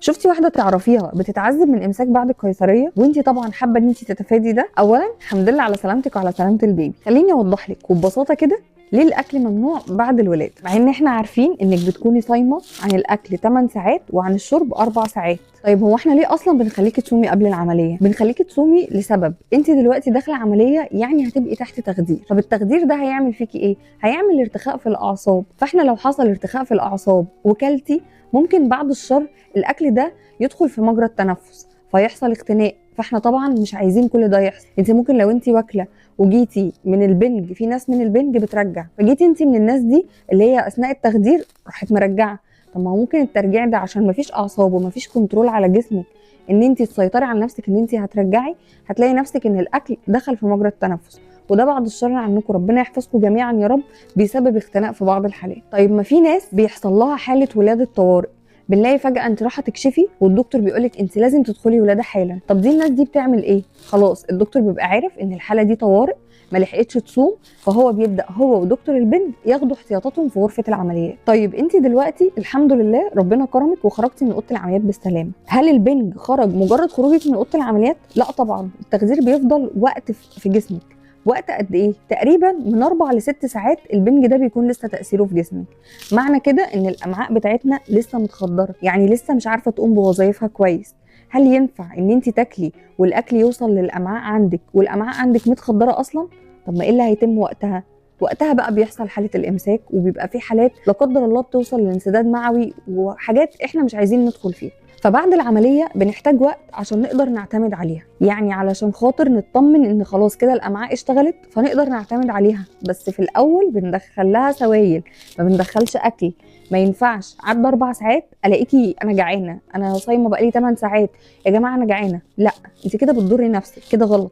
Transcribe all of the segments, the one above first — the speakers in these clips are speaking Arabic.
شفتي واحده تعرفيها بتتعذب من امساك بعد القيصريه وانت طبعا حابه ان انت تتفادي ده؟ اولا الحمد لله على سلامتك وعلى سلامه البيبي. خليني اوضح لك وببساطه كده ليه الاكل ممنوع بعد الولاده، مع ان احنا عارفين انك بتكوني صايمه عن الاكل 8 ساعات وعن الشرب 4 ساعات. طيب هو احنا ليه اصلا بنخليكي تصومي قبل العمليه؟ بنخليكي تصومي لسبب، انت دلوقتي داخله عمليه يعني هتبقي تحت تخدير. طب التخدير ده هيعمل فيكي ايه؟ هيعمل ارتخاء في الاعصاب، فاحنا لو حصل ارتخاء في الاعصاب وكلتي ممكن بعد الشر الاكل ده يدخل في مجرى التنفس فيحصل اختناق، فاحنا طبعا مش عايزين كل ده يحصل. انت ممكن لو انت واكله وجيتي من البنج، في ناس من البنج بترجع، فجيتي انت من الناس دي اللي هي اثناء التخدير راحت مرجعه. طب ما هو ممكن الترجيع ده عشان مفيش اعصاب ومفيش كنترول على جسمك ان انت تسيطري على نفسك ان انت هترجعي، هتلاقي نفسك ان الاكل دخل في مجرى التنفس، وده بعد الشر عنكم ربنا يحفظكم جميعا يا رب، بيسبب اختناق في بعض الحالات. طيب ما في ناس بيحصل لها حاله ولاده طوارئ، بنلاقي فجأة انت رايحة تكشفي والدكتور بيقولك انت لازم تدخلي ولادة حالا. طب دي الناس دي بتعمل ايه؟ خلاص الدكتور بيبقى عارف ان الحالة دي طوارئ ما لحقتش تصوم، فهو بيبدأ هو ودكتور البنج ياخدوا احتياطاتهم في غرفة العمليات. طيب انت دلوقتي الحمد لله ربنا كرمك وخرجتي من اوضة العمليات بالسلامة. هل البنج خرج مجرد خروجك من اوضة العمليات؟ لا طبعا، التخدير بيفضل وقت في جسمك. وقت قد ايه؟ تقريبا من 4 ل 6 ساعات البنج ده بيكون لسه تأثيره في جسمك. معنى كده ان الامعاء بتاعتنا لسه متخدره، يعني لسه مش عارفه تقوم بوظائفها كويس. هل ينفع ان انت تاكلي والاكل يوصل للامعاء عندك والامعاء عندك متخدره اصلا؟ طب ما ايه اللي هيتم وقتها؟ وقتها بقى بيحصل حاله الامساك، وبيبقى في حالات لا قدر الله بتوصل لانسداد معوي وحاجات احنا مش عايزين ندخل فيها. فبعد العملية بنحتاج وقت عشان نقدر نعتمد عليها، يعني علشان خاطر نطمن ان خلاص كده الامعاء اشتغلت فنقدر نعتمد عليها. بس في الاول بندخل لها سوائل، ما بندخلش اكل. ما ينفعش عدى 4 ساعات الاقيكي انا جعانه، انا صايمه بقالي 8 ساعات يا جماعه انا جعانه. لا، انت كده بتضري نفسك، كده غلط.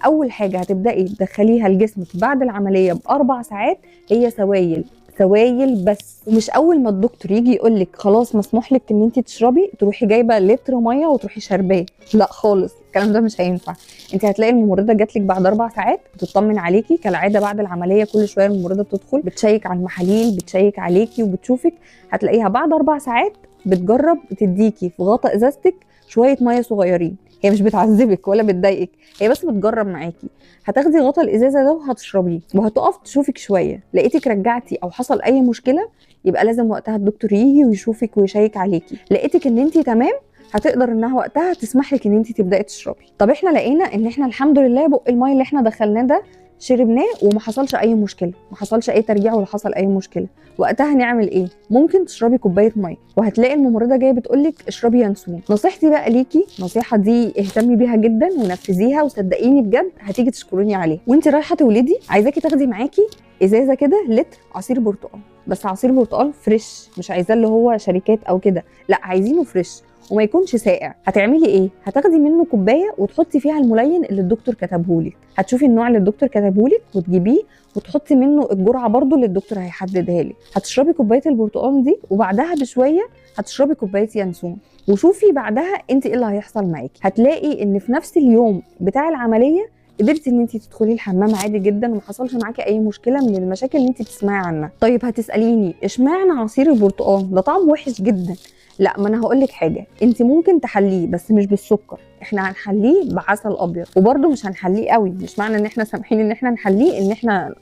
اول حاجه هتبداي تدخليها لجسمك بعد العمليه ب4 ساعات هي سوائل، سوائل بس. ومش اول ما الدكتور يجي يقول لك خلاص مسموح لك ان انت تشربي تروحي جايبه لتر ميه وتروحي شرباه، لا خالص، الكلام ده مش هينفع. انت هتلاقي الممرضه جات لك بعد 4 ساعات بتطمن عليكي كالعاده. بعد العمليه كل شويه الممرضه بتدخل بتشيك على المحاليل، بتشيك عليكي وبتشوفك. هتلاقيها بعد 4 ساعات بتجرب تديكي في غطا ازازتك شويه ميه صغيرين. هي مش بتعذبك ولا بتضايقك، هي بس بتجرب معاكي. هتاخدي غطا الازازه ده وهتشربيه وهتقف تشوفك شويه، لقيتك رجعتي او حصل اي مشكله يبقى لازم وقتها الدكتور يجي ويشوفك ويشيك عليكي. لقيتك ان انت تمام هتقدر انها وقتها تسمح لك ان انت تبداي تشربي. طب احنا لقينا ان احنا الحمد لله بق الميه اللي احنا دخلناه ده شربناه وما حصلش اي مشكله، ما حصلش اي ترجيع ولا حصل اي مشكله. وقتها هنعمل ايه؟ ممكن تشربي كوبايه ميه، وهتلاقي الممرضه جايه بتقولك اشربي ينسون. نصيحتي بقى ليكي، النصيحه دي اهتمي بيها جدا ونفذيها، وصدقيني بجد هتيجي تشكروني عليه. وانت رايحه تولدي عايزاكي تاخدي معاكي ازازه كده لتر عصير برتقال، بس عصير برتقال فريش، مش عايزاه اللي هو شركات او كده، لا عايزينه فريش وما يكونش ساقع. هتعملي ايه؟ هتاخدي منه كوبايه وتحطي فيها الملين اللي الدكتور كتبهولك. هتشوفي النوع اللي الدكتور كتبهولك وتجيبيه وتحطي منه الجرعه برضو اللي الدكتور هيحددها لك. هتشربي كوبايه البرتقال دي وبعدها بشويه هتشربي كوبايه ينسون، وشوفي بعدها انت ايه اللي هيحصل معاكي. هتلاقي ان في نفس اليوم بتاع العمليه قدرتي ان انت تدخلي الحمام عادي جدا وما حصلش معاكي اي مشكله من المشاكل اللي انت بتسمعي عنها. طيب هتساليني اشمعنى عصير البرتقال ده طعم وحش جدا؟ لا، ما انا هقول لك حاجه، انت ممكن تحليه بس مش بالسكر، احنا هنحليه بعسل ابيض، وبرده مش هنحليه قوي. مش معنى ان احنا سامحين ان احنا نحليه ان احنا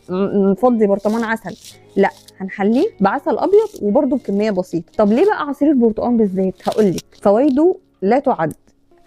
نفضي برطمان عسل، لا هنحليه بعسل ابيض وبرده بكميه بسيطه. طب ليه بقى عصير البرتقال بالذات؟ هقول لك فوائده لا تعد،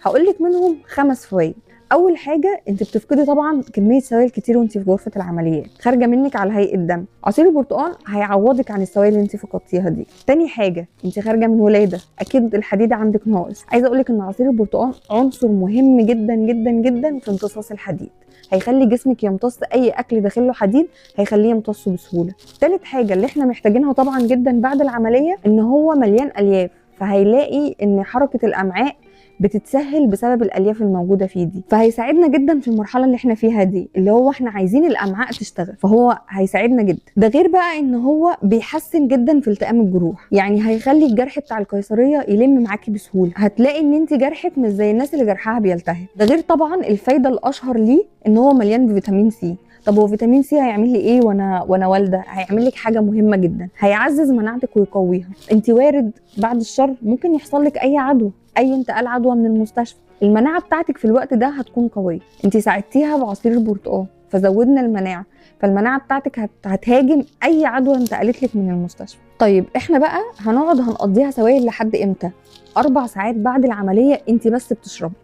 هقول لك منهم 5 فوائد. اول حاجه انت بتفقدي طبعا كميه سوائل كتير وانت في غرفه العمليات خارجه منك على هيئه دم. عصير البرتقال هيعوضك عن السوائل اللي انت فقدتيها دي. تاني حاجه انت خارجه من ولاده، اكيد الحديد عندك ناقص. عايزه اقول لك ان عصير البرتقال عنصر مهم جدا جدا جدا في امتصاص الحديد، هيخلي جسمك يمتص اي اكل داخله حديد، هيخليه يمتصه بسهوله. تالت حاجه اللي احنا محتاجينها طبعا جدا بعد العمليه ان هو مليان الياف، فهيلاقي ان حركه الامعاء بتتسهل بسبب الالياف الموجوده فيه دي، فهيساعدنا جدا في المرحله اللي احنا فيها دي اللي هو احنا عايزين الامعاء تشتغل، فهو هيساعدنا جدا. ده غير بقى ان هو بيحسن جدا في التئام الجروح، يعني هيخلي الجرح بتاع القيصريه يلم معاكي بسهوله، هتلاقي ان انت جرحك مش زي الناس اللي جرحها بيلتهب. ده غير طبعا الفايده الاشهر ليه ان هو مليان بفيتامين سي، طب هو فيتامين سي هيعمل لي ايه وانا والده؟ هيعمل لك حاجه مهمه جدا، هيعزز مناعتك ويقويها. انت وارد بعد الشر ممكن يحصل لك اي عدوى، اي انتقال عدوى من المستشفى، المناعه بتاعتك في الوقت ده هتكون قويه. انت ساعدتيها بعصير البرتقال فزودنا المناعه، فالمناعه بتاعتك هتهاجم اي عدوى انتقلت لك من المستشفى. طيب احنا بقى هنقضيها سوائل لحد امتى؟ 4 ساعات بعد العمليه انت بس بتشربي.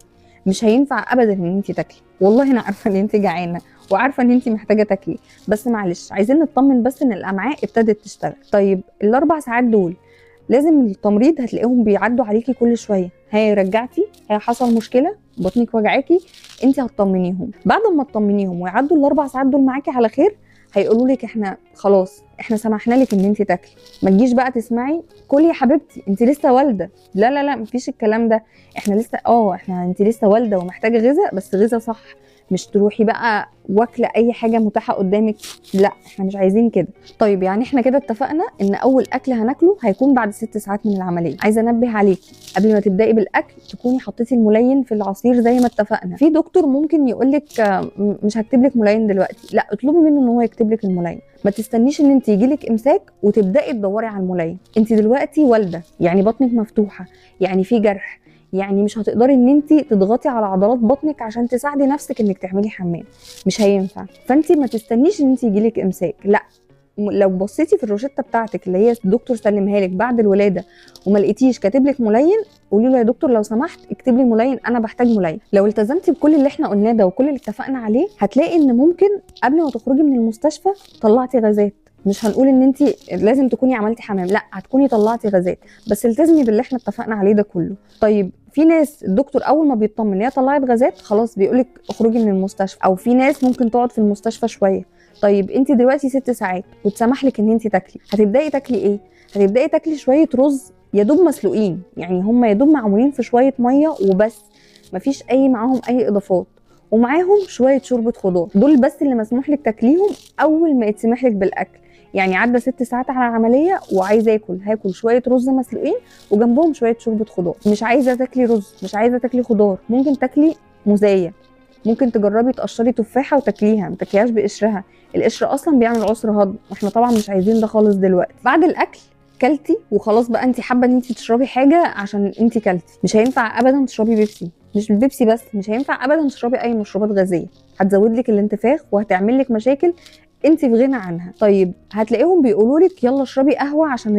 مش هينفع ابدا ان انت تاكلي. والله انا عارفه ان انت جعانه وعارفه ان انت محتاجه تاكلي، بس معلش عايزين نطمن بس ان الامعاء ابتدت تشتغل. طيب ال4 ساعات دول لازم التمريض هتلاقيهم بيعدوا عليكي كل شويه، هي رجعتي، هي حصل مشكله، بطنك وجعاكي، انت هتطمنيهم. بعد ما تطمنيهم ويعدوا ال4 ساعات دول معاكي على خير، هيقولوا لك احنا خلاص احنا سمحنا لك ان انت تاكلي. ما تجيش بقى تسمعي كلي يا حبيبتي انت لسه والده، لا لا لا مفيش الكلام ده، احنا لسه انت لسه والده ومحتاجه غذاء، بس غذاء صح، مش تروحي بقى واكله اي حاجه متاحه قدامك، لا احنا مش عايزين كده. طيب يعني احنا كده اتفقنا ان اول اكل هناكله هيكون بعد 6 ساعات من العمليه. عايزه انبه عليكي قبل ما تبداي بالاكل تكوني حطيتي الملين في العصير زي ما اتفقنا. في دكتور ممكن يقولك مش هكتب لك ملين دلوقتي، لا اطلبي منه ان هو يكتب لك الملين، ما تستنيش ان انت يجيلك امساك وتبداي تدوري على الملين. انت دلوقتي والده، يعني بطنك مفتوحه، يعني في جرح، يعني مش هتقدري ان انت تضغطي على عضلات بطنك عشان تساعدي نفسك انك تعملي حمام، مش هينفع. فانت ما تستنيش ان انت يجيلك امساك، لا لو بصيتي في الروشته بتاعتك اللي هي الدكتور سلمها لك بعد الولاده وما لقيتيش كاتب لك ملين، قولي له يا دكتور لو سمحت اكتب لي ملين، انا بحتاج ملين. لو التزمتي بكل اللي احنا قلناه ده وكل اللي اتفقنا عليه، هتلاقي ان ممكن قبل ما تخرجي من المستشفى طلعتي غازات. مش هنقول ان انت لازم تكوني عملتي حمام، لا هتكوني طلعتي غازات، بس التزمي باللي احنا اتفقنا عليه ده كله. طيب في ناس الدكتور اول ما بيطمن ان هي طلعت غازات خلاص بيقولك اخرجي من المستشفى، او في ناس ممكن تقعد في المستشفى شويه. طيب انت دلوقتي 6 ساعات وتسمح لك ان انت تاكلي، هتبداي تاكلي ايه؟ هتبداي تاكلي شويه رز يا دوب مسلوقين، يعني هم يا دوب معمولين في شويه ميه وبس، مفيش معاهم اي اضافات، ومعاهم شويه شوربه خضار، دول بس اللي مسموح لك تاكليهم اول ما يتسمح لك بالاكل. يعني عدى 6 ساعات على العمليه وعايزه هاكل شويه رز مسلوقين وجنبهم شويه شوربه خضار. مش عايزه تاكلي رز، مش عايزه تاكلي خضار، ممكن تاكلي موزايه، ممكن تجربي تقشري تفاحه وتاكليها، ما تاكليهاش بقشرها، القشر اصلا بيعمل عسر هضم، واحنا طبعا مش عايزين ده خالص دلوقتي. بعد الاكل كلتي وخلاص بقى انت حابه ان انت تشربي حاجه عشان انت كلتي، مش هينفع ابدا تشربي بيبسي، مش البيبسي بس، مش هينفع ابدا تشربي اي مشروبات غازيه، هتزود لك الانتفاخ وهتعمل لك مشاكل انت في غنى عنها. طيب هتلاقيهم بيقولوا لك يلا اشربي قهوه عشان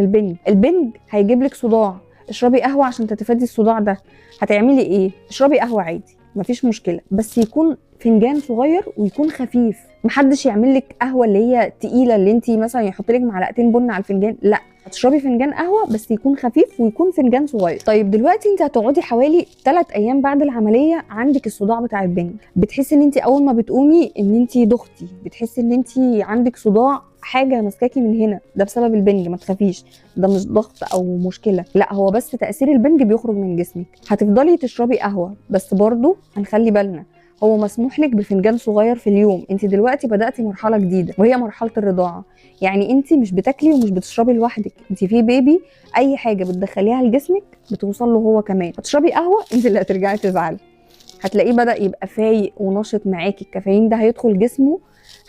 البنج هيجيب لك صداع، اشربي قهوه عشان تتفادي الصداع ده. هتعملي ايه؟ اشربي قهوه عادي مفيش مشكله، بس يكون فنجان صغير ويكون خفيف. محدش يعمل لك قهوه اللي هي تقيله، اللي انت مثلا يحط لك معلقتين بن على الفنجان، لا هتشربي فنجان قهوه بس يكون خفيف ويكون فنجان صغير. طيب دلوقتي انت هتقعدي حوالي 3 ايام بعد العمليه عندك الصداع بتاع البنج، بتحسي ان انت اول ما بتقومي ان انت ضغطي، بتحسي ان انت عندك صداع، حاجه ماسكاكي من هنا، ده بسبب البنج، ما تخافيش ده مش ضغط او مشكله، لا هو بس تاثير البنج بيخرج من جسمك. هتفضلي تشربي قهوه بس برضو هنخلي بالنا، هو مسموح لك بفنجان صغير في اليوم. انت دلوقتي بداتي مرحله جديده وهي مرحله الرضاعه، يعني انت مش بتاكلي ومش بتشربي لوحدك، انت في بيبي، اي حاجه بتدخليها لجسمك بتوصل له هو كمان. هتشربي قهوه انت اللي هترجعي تزعلي، هتلاقيه بدا يبقى فايق ونشط معاكي، الكافيين ده هيدخل جسمه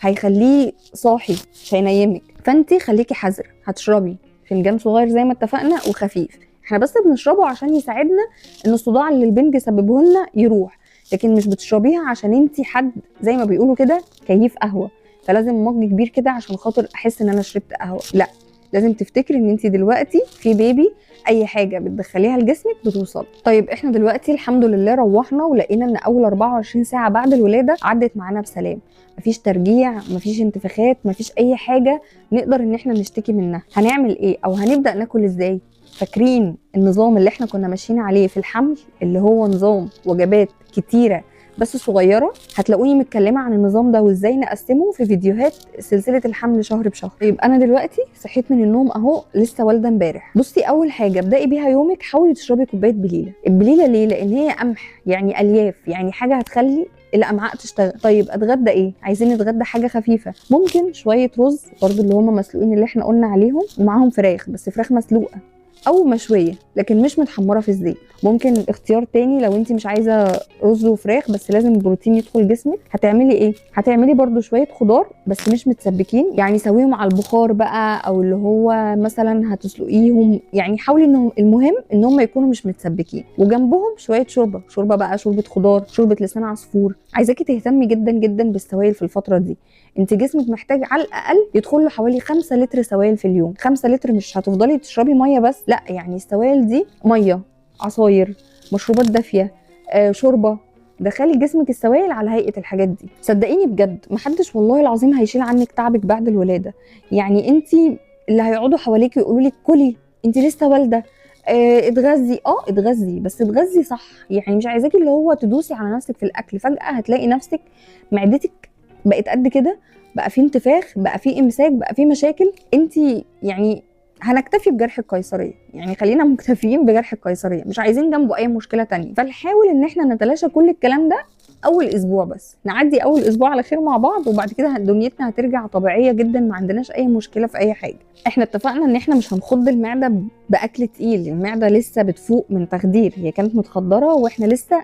هيخليه صاحي مش هينيمك، فانت خليكي حذره. هتشربي فنجان صغير زي ما اتفقنا وخفيف، احنا بس بنشربه عشان يساعدنا ان الصداع اللي البنج سببه لنا يروح، لكن مش بتشربيها عشان انت حد زي ما بيقولوا كده كيف قهوه، فلازم مج كبير كده عشان خاطر احس ان انا شربت قهوه، لا لازم تفتكري ان انت دلوقتي في بيبي، اي حاجه بتدخليها لجسمك بتوصل. طيب احنا دلوقتي الحمد لله روحنا ولقينا ان اول 24 ساعه بعد الولاده عدت معانا بسلام، مفيش ترجيع، مفيش انتفاخات، مفيش اي حاجه نقدر ان احنا نشتكي منها. هنعمل ايه او هنبدا ناكل ازاي؟ فاكرين النظام اللي احنا كنا ماشيين عليه في الحمل اللي هو نظام وجبات كتيره بس صغيره؟ هتلاقوني متكلمه عن النظام ده وازاي نقسمه في فيديوهات سلسله الحمل شهر بشهر. طيب انا دلوقتي صحيت من النوم اهو، لسه والده امبارح. بصي اول حاجه ابداي بيها يومك، حاولي تشربي كوبايه بليله. البليله ليه؟ لان هي قمح، يعني الياف، يعني حاجه هتخلي الامعاء تشتغل. طيب اتغدى ايه؟ عايزين نتغدى حاجه خفيفه، ممكن شويه رز برضو اللي هم مسلوقين اللي احنا قلنا عليهم، ومعاهم فراخ بس فراخ مسلوقه او مشويه لكن مش متحمره في الزيت. ممكن اختيار تاني لو انت مش عايزه رز وفراخ بس لازم البروتين يدخل جسمك، هتعملي ايه؟ هتعملي برده شويه خضار بس مش متسبكين، يعني سويهم على البخار بقى، او اللي هو مثلا هتسلقيهم، يعني حاولي انهم المهم ان هم يكونوا مش متسبكين، وجنبهم شويه شوربه بقى، شوربه خضار، شوربه لسان عصفور. عايزاكي تهتمي جدا جدا بالسوائل في الفتره دي. انت جسمك محتاج على الاقل يدخل له حوالي 5 لتر سوائل في اليوم. 5 لتر مش هتفضلي تشربي ميه بس، لا، يعني السوائل دي ميه، عصاير، مشروبات دافيه، شوربه. دخلي جسمك السوائل على هيئه الحاجات دي. صدقيني بجد محدش والله العظيم هيشيل عنك تعبك بعد الولاده. يعني انت اللي هيقعدوا حواليكي يقولوا لك كلي، انت لسه والده، اتغذي، اتغذي بس اتغذي صح. يعني مش عايزاكي اللي هو تدوسي على نفسك في الاكل، فجاه هتلاقي نفسك معدتك بقت قد كده، بقى في انتفاخ، بقى في امساك، بقى في مشاكل. انت يعني هنكتفي بجرح القيصريه، يعني خلينا مكتفيين بجرح القيصريه، مش عايزين جنبه اي مشكله تانية. فنحاول ان احنا نتلاشى كل الكلام ده اول اسبوع بس، نعدي اول اسبوع على خير مع بعض، وبعد كده دنيتنا هترجع طبيعيه جدا، ما عندناش اي مشكله في اي حاجه. احنا اتفقنا ان احنا مش هنخض المعده باكل تقيل، المعده لسه بتفوق من تخدير، هي كانت متخدره واحنا لسه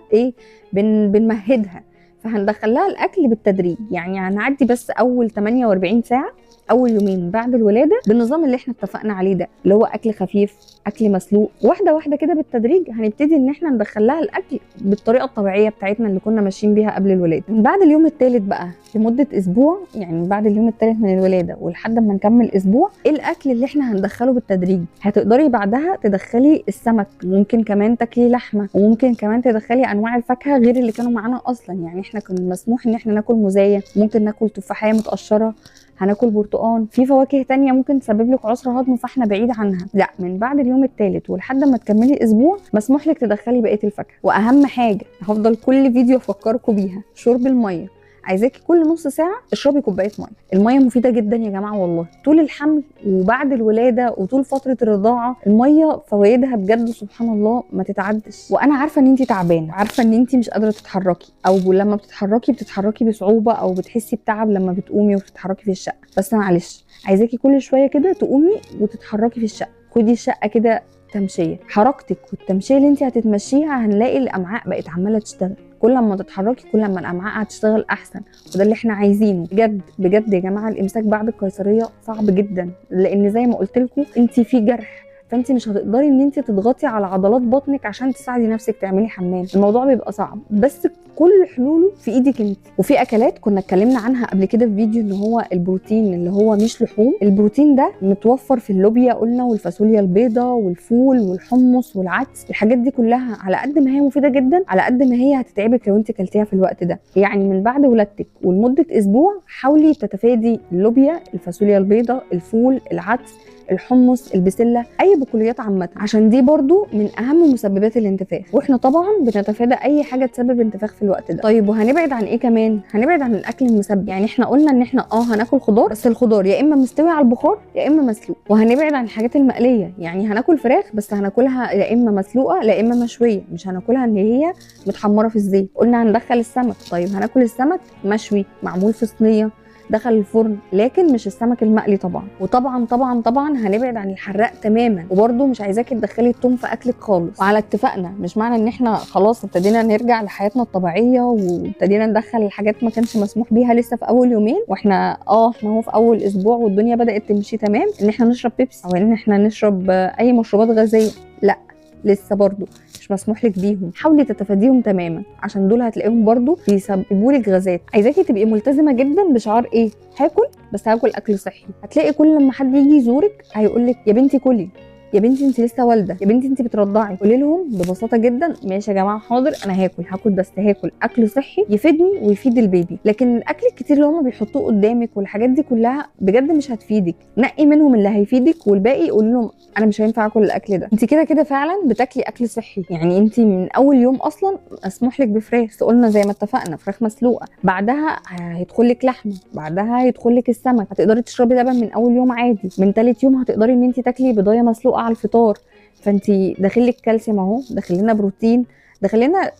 بنمهدها، فهندخلها الاكل بالتدريج. يعني هنعدي بس اول 48 ساعه، اول يومين بعد الولاده، بالنظام اللي احنا اتفقنا عليه ده، اللي هو اكل خفيف، اكل مسلوق، واحده واحده كده بالتدريج هنبتدي ان احنا ندخلها الاكل بالطريقه الطبيعيه بتاعتنا اللي كنا ماشيين بيها قبل الولاده. من بعد اليوم الثالث بقى لمده اسبوع، يعني من بعد اليوم الثالث من الولاده ولحد ما نكمل اسبوع، ايه الاكل اللي احنا هندخله بالتدريج. هتقدري بعدها تدخلي السمك، ممكن كمان تاكلي لحمه، وممكن كمان تدخلي انواع الفاكهه غير اللي كانوا معانا اصلا. يعني احنا كان مسموح ان احنا ناكل موزايه، ممكن ناكل تفاحيه متقشره، هناكل برتقان، في فواكه تانية ممكن تسبب لك عسر هضم فاحنا بعيد عنها. لا، من بعد اليوم الثالث ولحد ما تكملي اسبوع مسموح لك تدخلي بقيه الفاكهه. واهم حاجه هفضل كل فيديو افكركم بيها، شرب الميه. عايزاكي كل نص ساعه اشربي كوبايه ميه. الميه مفيده جدا يا جماعه والله، طول الحمل وبعد الولاده وطول فتره الرضاعه، الميه فوائدها بجد سبحان الله ما تتعدش. وانا عارفه ان انت تعبانه، عارفه ان انت مش قادره تتحركي، او لما بتتحركي بصعوبه، او بتحسي بتعب لما بتقومي وتتحركي في الشقه. بس معلش، عايزاكي كل شويه كده تقومي وتتحركي في الشقه، خدي الشقه كده تمشيه. حركتك والتمشيه اللي انت هتتمشيها هنلاقي الامعاء بقت عماله تشتغل، كل ما تتحركي كل ما الامعاء هتشتغل احسن، وده اللي احنا عايزينه. بجد بجد يا جماعه الامساك بعد القيصريه صعب جدا، لان زي ما قلت لكم انت في جرح، فانت مش هتقدري ان انت تضغطي على عضلات بطنك عشان تساعدي نفسك تعملي حمام. الموضوع بيبقى صعب، بس كل حلوله في ايدك انت. وفي اكلات كنا اتكلمنا عنها قبل كده في فيديو، ان هو البروتين اللي هو مش لحوم، البروتين ده متوفر في اللوبيا قلنا، والفاصوليا البيضاء، والفول، والحمص، والعدس. الحاجات دي كلها على قد ما هي مفيده جدا، على قد ما هي هتتعبك لو انت كلتيها في الوقت ده. يعني من بعد ولادتك ولمده اسبوع حاولي تتفادي اللوبيا، الفاصوليا البيضاء، الفول، العدس، الحمص، البسله، اي بقوليات عامه، عشان دي برضو من اهم مسببات الانتفاخ، واحنا طبعا بنتفادى اي حاجه تسبب انتفاخ في الوقت ده. طيب وهنبعد عن ايه كمان؟ هنبعد عن الاكل المسبك. يعني احنا قلنا ان احنا هناكل خضار، بس الخضار يا اما مستوي على البخار يا اما مسلوق. وهنبعد عن الحاجات المقليه، يعني هناكل فراخ بس هناكلها يا اما مسلوقه لا اما مشويه، مش هناكلها ان هي متحمره في الزيت. قلنا هندخل السمك، طيب هناكل السمك مشوي معمول في صينيه دخل الفرن، لكن مش السمك المقلي طبعا. وطبعا طبعا طبعا هنبعد عن الحراق تماما، وبرده مش عايزاكي تدخلي الثوم في اكلك خالص. وعلى اتفاقنا، مش معنى ان احنا خلاص ابتدينا نرجع لحياتنا الطبيعيه وابتدينا ندخل الحاجات ما كانش مسموح بيها لسه في اول يومين، واحنا هو في اول اسبوع والدنيا بدات تمشي تمام، ان احنا نشرب بيبسي او ان احنا نشرب اي مشروبات غازيه، لا، لسه برضو مش مسموح لك بيهم. حاولي تتفاديهم تماما، عشان دول هتلاقيهم برضو بيسببوا لك غازات. عايزاكي تبقي ملتزمه جدا بشعار ايه؟ هاكل، بس هاكل اكل صحي. هتلاقي كل لما حد يجي يزورك هيقول لك يا بنتي كلي، يا بنتي انت لسه والده، يا بنتي انت بترضعي. قولي لهم ببساطه جدا ماشي يا جماعه حاضر، انا هاكل بس هاكل اكل صحي يفيدني ويفيد البيبي. لكن الاكل الكتير اللي هم بيحطوه قدامك والحاجات دي كلها بجد مش هتفيدك. نقي منهم اللي هيفيدك، والباقي قولي لهم انا مش هينفع اكل الاكل ده. انت كده كده فعلا بتاكلي اكل صحي، يعني انت من اول يوم اصلا مسموح لك بفراخ، قلنا زي ما اتفقنا فراخ مسلوقه، بعدها هيدخل لك لحمه، بعدها هيدخل لك السمك، هتقدري تشربي لبن من اول يوم عادي، من ثالث يوم هتقدري ان انت تاكلي بضايه مسلوقه على الفطار. فانت داخل لك كالسيوم اهو، داخل لنا بروتين، داخل لنا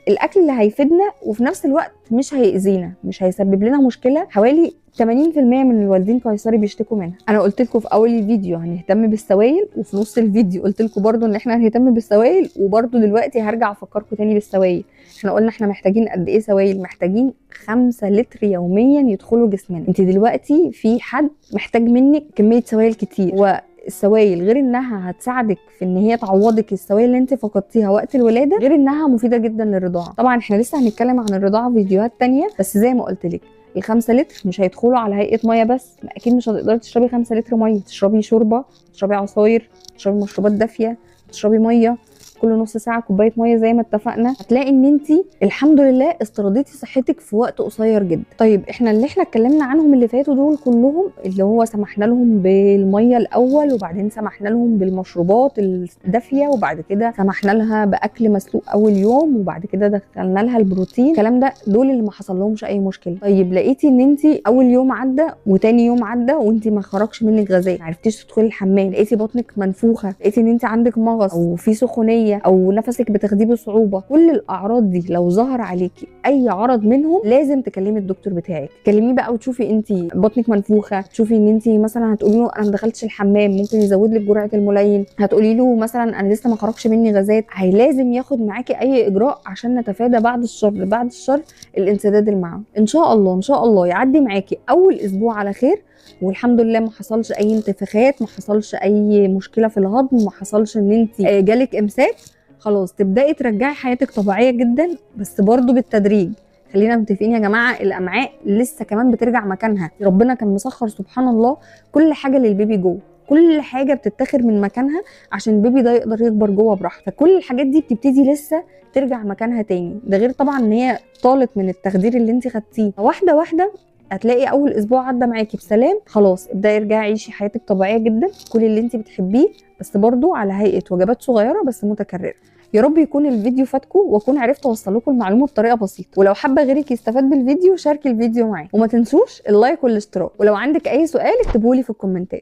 الاكل اللي هيفيدنا، وفي نفس الوقت مش هيأذينا، مش هيسبب لنا مشكله حوالي 80% من الوالدين قيصري بيشتكوا منها. انا قلت لكم في اول الفيديو هنهتم بالسوائل، وفي نص الفيديو قلت لكم برده ان احنا هنهتم بالسوائل، وبرده دلوقتي هرجع افكركم تاني بالسوائل. احنا قلنا احنا محتاجين قد ايه سوائل؟ محتاجين 5 لتر يوميا يدخلوا جسمنا. انت دلوقتي في حد محتاج منك كميه سوائل كتير، السوائل غير انها هتساعدك في ان هي تعوضك السوائل اللي انت فقدتيها وقت الولاده، غير انها مفيده جدا للرضاعه. طبعا احنا لسه هنتكلم عن الرضاعه في فيديوهات تانية، بس زي ما قلت لك ال5 لتر مش هيدخلوا على هيئه ميه بس، اكيد مش هتقدري تشربي 5 لتر ميه، تشربي شوربه، تشربي عصاير، تشربي مشروبات دافيه، تشربي ميه كل نص ساعه كوبايه ميه زي ما اتفقنا. هتلاقي ان انت الحمد لله استرديتي صحتك في وقت قصير جدا. طيب احنا اللي احنا اتكلمنا عنهم اللي فاتوا دول كلهم، اللي هو سمحنا لهم بالميه الاول، وبعدين سمحنا لهم بالمشروبات الدافيه، وبعد كده سمحنا لها باكل مسلوق اول يوم، وبعد كده دخلنا لها البروتين، الكلام ده دول اللي ما حصل لهمش اي مشكله. طيب لقيتي ان انت اول يوم عدى وتاني يوم عدى وانت ما خرجش منك غازات، ما عرفتيش تدخلي الحمام، لقيتي بطنك منفوخه، لقيتي ان انت عندك مغص او في سخونيه او نفسك بتاخديه بصعوبه، كل الاعراض دي لو ظهر عليكي اي عرض منهم لازم تكلمي الدكتور بتاعك. تكلميه بقى وتشوفي انت بطنك منفوخه، تشوفي ان انت مثلا هتقولي له انا ما دخلتش الحمام، ممكن يزود لك جرعه الملين، هتقولي له مثلا انا لسه ما خرجش مني غازات، لازم ياخد معاكي اي اجراء عشان نتفادى بعد الشر الانسداد المعوي. ان شاء الله ان شاء الله يعدي معاكي اول اسبوع على خير، والحمد لله ما حصلش اي انتفاخات، ما حصلش اي مشكله في الهضم، ما حصلش ان انت جالك امساك، خلاص تبداي ترجعي حياتك طبيعيه جدا، بس برضو بالتدريج. خلينا متفقين يا جماعه، الامعاء لسه كمان بترجع مكانها، ربنا كان مسخر سبحان الله كل حاجه للبيبي جوه، كل حاجه بتتاخد من مكانها عشان البيبي ده يقدر يكبر جوه براحته، فكل الحاجات دي بتبتدي لسه ترجع مكانها تاني. ده غير طبعا ان هي طالت من التخدير اللي انت خدتيه. واحده واحده هتلاقي اول اسبوع عدى معاكي بسلام، خلاص ابداي ارجعي عيشي حياتك طبيعيه جدا، كل اللي انت بتحبيه، بس برضو على هيئه وجبات صغيره بس متكرره. يا رب يكون الفيديو فاتكم واكون عرفت اوصل لكم المعلومه بطريقه بسيطه، ولو حابه غيرك يستفاد بالفيديو شاركي الفيديو معاه، وما تنسوش اللايك والاشتراك، ولو عندك اي سؤال اكتبولي في الكومنتات.